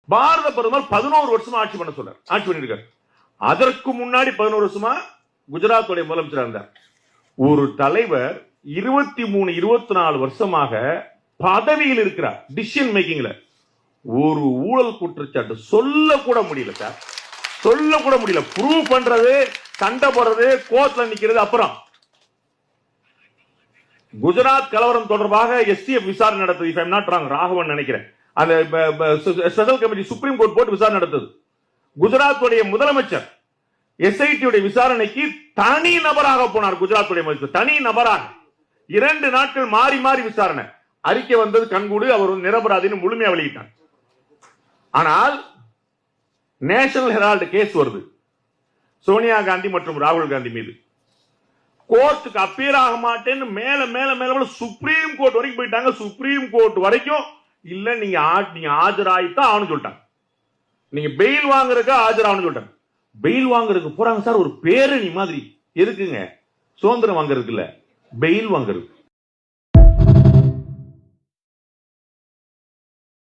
பாரத பிரதமர் 11 வருஷமா ஆட்சி பண்ணிருக்காரு. அதற்கு முன்னாடி 11 வருஷமா குஜராத் முதலமைச்சர் இருந்தார். ஒரு தலைவர் 23 24 வருஷமாக பதவியில் இருக்கிறார். டிசிஷன் மேக்கிங்ல ஒரு ஊழல் குற்றச்சாட்டு சொல்ல கூட முடியல சார். சொல்ல கூட முடியல. ப்ரூவ் பண்றது, சண்டை போடுறது, கோர்ட்ல நிக்கிறது. அப்புறம் குஜராத் கலவரம் தொடர்பாக எஸ்டிஎஃப் விசாரணை நடத்தது. If I am not wrong, Raghavan நினைக்கிறேன். அந்த ஸ்பெஷல் கமிட்டி சுப்ரீம் கோர்ட் போட்டு விசாரணை நடத்தது. குஜராத் முதலமைச்சர் எஸ்ஐடி விசாரணைக்கு தனி நபராக போனார். குஜராத் முதலமைச்சர் தனி நபராக 2 நாட்கள் மாறி மாறி விசாரணை. அறிக்கை வந்தது கண்கூடு. அவர் நிரபராதின்னு முழுமையா வெளியிட்டார். ஆனால் நேஷனல் ஹெரால்டு கேஸ் வருது சோனியா காந்தி மற்றும் ராகுல் காந்தி மீது. கோர்ட்டுக்கு அப்பியர் ஆக மாட்டேன்னு மேல மேல மேல சுப்ரீம் கோர்ட் வரைக்கும் போயிட்டாங்க. சுப்ரீம் கோர்ட் வரைக்கும் இல்ல, நீங்க ஆஜராயித்தான் ஆகணும்னு சொல்லிட்டாங்க. நீங்க பெயில் வாங்குறதுக்கு ஆஜராகணும்னு சொல்லிட்டாங்க. பெயில் வாங்குறதுக்கு போறாங்க சார், ஒரு பேரணி மாதிரி. எதுக்குங்க? சுதந்திரம் வாங்குறதுக்கு இல்ல, பெயில் வாங்குறது.